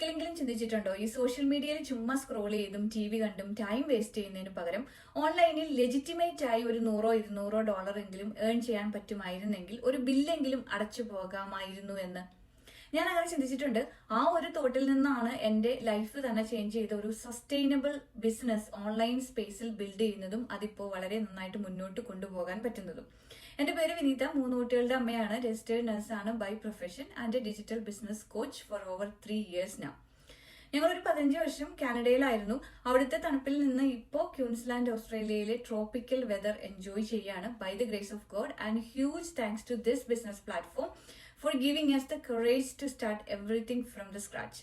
ഒരിക്കലെങ്കിലും ചിന്തിച്ചിട്ടുണ്ടോ ഈ സോഷ്യൽ മീഡിയയിൽ ചുമ്മാ സ്ക്രോൾ ചെയ്തും TV കണ്ടും ടൈം വേസ്റ്റ് ചെയ്യുന്നതിന് പകരം ഓൺലൈനിൽ ലെജിറ്റിമേറ്റ് ആയി ഒരു $100-200 എങ്കിലും ഏൺ ചെയ്യാൻ പറ്റുമായിരുന്നെങ്കിൽ ഒരു ബില്ലെങ്കിലും അടച്ചു പോകാമായിരുന്നു എന്ന് ഞാൻ അങ്ങനെ ചിന്തിച്ചിട്ടുണ്ട്. ആ ഒരു തോട്ടിൽ നിന്നാണ് എന്റെ ലൈഫ് തന്നെ ചേഞ്ച് ചെയ്ത ഒരു സസ്റ്റൈനബിൾ ബിസിനസ് ഓൺലൈൻ സ്പേസിൽ ബിൽഡ് ചെയ്യുന്നതും അതിപ്പോ വളരെ നന്നായിട്ട് മുന്നോട്ട് കൊണ്ടുപോകാൻ പറ്റുന്നതും. എന്റെ പേര് വിനീത, 3 കുട്ടികളുടെ അമ്മയാണ്, രജിസ്റ്റേർഡ് നഴ്സാണ് by profession and digital business coach for over 3 years now. ഞങ്ങളൊരു 15 വർഷം കാനഡയിലായിരുന്നു. അവിടുത്തെ തണുപ്പിൽ നിന്ന് ഇപ്പോൾ ക്യൂൻസ്ലാൻഡ് ഓസ്ട്രേലിയയിലെ ട്രോപ്പിക്കൽ വെതർ എൻജോയ് ചെയ്യാണ് by the grace of God and huge thanks to this business platform for giving us the courage to start everything from the scratch.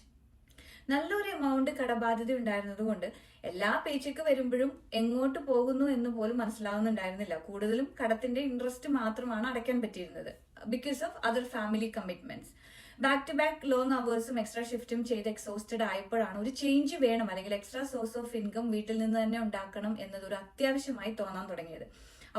നല്ലൊരു amount കടബാധ്യത ഉണ്ടായിരുന്നത് കൊണ്ട് എല്ലാ പേച്ചക്ക് വരുമ്പോഴും എങ്ങോട്ട് പോകുന്നു എന്ന് പോലും മനസ്സിലാവുന്നുണ്ടായിരുന്നില്ല. കൂടുതലും കടത്തിന്റെ ഇൻട്രസ്റ്റ് മാത്രമാണ് അടയ്ക്കാൻ പറ്റിയിരുന്നത് because of other family commitments. Back to back long അവേഴ്സും എക്സ്ട്രാ ഷിഫ്റ്റും ചെയ്ത് എക്സോസ്റ്റഡ് ആയപ്പോഴാണ് ഒരു ചേഞ്ച് വേണം, അല്ലെങ്കിൽ എക്സ്ട്രാ സോഴ്സ് ഓഫ് ഇൻകം വീട്ടിൽ നിന്ന് തന്നെ ഉണ്ടാക്കണം എന്നതൊരു അത്യാവശ്യമായി തോന്നാൻ തുടങ്ങിയത്.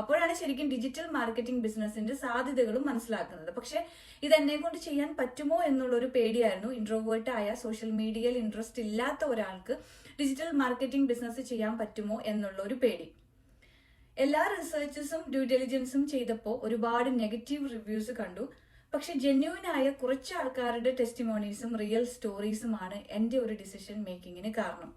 അപ്പോഴാണ് ശരിക്കും ഡിജിറ്റൽ മാർക്കറ്റിംഗ് ബിസിനസിന്റെ സാധ്യതകളും മനസ്സിലാക്കുന്നത്. പക്ഷെ ഇത് എന്നെ കൊണ്ട് ചെയ്യാൻ പറ്റുമോ എന്നുള്ളൊരു പേടിയായിരുന്നു. ഇൻട്രോവേർട്ട് ആയ, സോഷ്യൽ മീഡിയയിൽ ഇൻട്രസ്റ്റ് ഇല്ലാത്ത ഒരാൾക്ക് ഡിജിറ്റൽ മാർക്കറ്റിംഗ് ബിസിനസ് ചെയ്യാൻ പറ്റുമോ എന്നുള്ള ഒരു പേടി. എല്ലാ റിസർച്ചസും ഡ്യൂ ഡെലിജൻസും ചെയ്തപ്പോൾ ഒരുപാട് നെഗറ്റീവ് റിവ്യൂസ് കണ്ടു. പക്ഷെ ജെന്യൂൻ ആയ കുറച്ച് ആൾക്കാരുടെ ടെസ്റ്റിമോണീസും റിയൽ സ്റ്റോറീസുമാണ് എന്റെ ഒരു ഡിസിഷൻ മേക്കിങ്ങിന് കാരണം.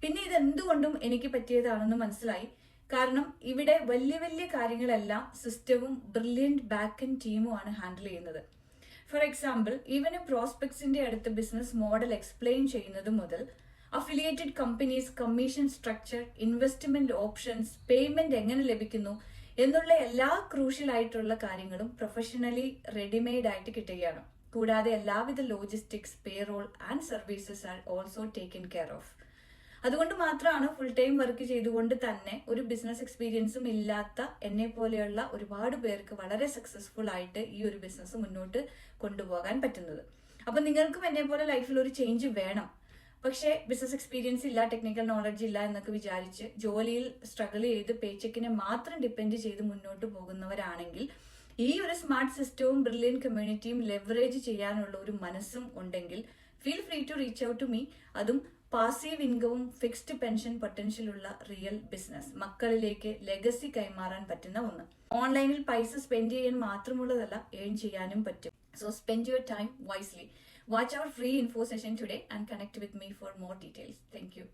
പിന്നെ ഇത് എന്തുകൊണ്ടും എനിക്ക് പറ്റിയതാണെന്ന് മനസ്സിലായി. കാരണം ഇവിടെ വലിയ വലിയ കാര്യങ്ങളെല്ലാം സിസ്റ്റവും ബ്രില്യൻറ്റ് ബാക്ക് ആൻഡ് ടീമുമാണ് ഹാൻഡിൽ ചെയ്യുന്നത്. ഫോർ എക്സാമ്പിൾ, ഈവൻ പ്രോസ്പെക്ട്സിന്റെ അടുത്ത് ബിസിനസ് മോഡൽ എക്സ്പ്ലെയിൻ ചെയ്യുന്നത് മുതൽ affiliated companies, commission structure, investment options, payment എങ്ങനെ ലഭിക്കുന്നു എന്നുള്ള എല്ലാ ക്രൂഷ്യൽ ആയിട്ടുള്ള കാര്യങ്ങളും പ്രൊഫഷണലി റെഡിമെയ്ഡ് ആയിട്ട് കിട്ടുകയാണ്. കൂടാതെ എല്ലാവിധ logistics, payroll and services are also taken care of. അതുകൊണ്ട് മാത്രമാണ് ഫുൾ ടൈം വർക്ക് ചെയ്തുകൊണ്ട് തന്നെ ഒരു ബിസിനസ് എക്സ്പീരിയൻസും ഇല്ലാത്ത എന്നെ പോലെയുള്ള ഒരുപാട് പേർക്ക് വളരെ സക്സസ്ഫുൾ ആയിട്ട് ഈ ഒരു ബിസിനസ് മുന്നോട്ട് കൊണ്ടുപോകാൻ പറ്റുന്നത്. അപ്പൊ നിങ്ങൾക്കും എന്നെ പോലെ ലൈഫിൽ ഒരു ചേഞ്ച് വേണം, പക്ഷേ ബിസിനസ് എക്സ്പീരിയൻസ് ഇല്ല, ടെക്നിക്കൽ നോളജ് ഇല്ല എന്നൊക്കെ വിചാരിച്ച് ജോലിയിൽ സ്ട്രഗിൾ ചെയ്ത് പേച്ചെക്കിനെ മാത്രം ഡിപ്പെൻഡ് ചെയ്ത് മുന്നോട്ട് പോകുന്നവരാണെങ്കിൽ ഈ ഒരു സ്മാർട്ട് സിസ്റ്റവും ബ്രില്യൻ കമ്മ്യൂണിറ്റിയും ലെവറേജ് ചെയ്യാനുള്ള ഒരു മനസ്സും ഉണ്ടെങ്കിൽ feel free to reach out to me. അതും പാസീവ് ഇൻകവും ഫിക്സ്ഡ് പെൻഷൻ പൊട്ടൻഷ്യൽ ഉള്ള റിയൽ ബിസിനസ്, മക്കളിലേക്ക് ലെഗസി കൈമാറാൻ പറ്റുന്ന ഒന്ന്. ഓൺലൈനിൽ പൈസ സ്പെൻഡ് ചെയ്യാൻ മാത്രമുള്ളതല്ല, ഏൺ ചെയ്യാനും പറ്റും. So spend your time wisely. Watch our free info session today and connect with me for more details. Thank you.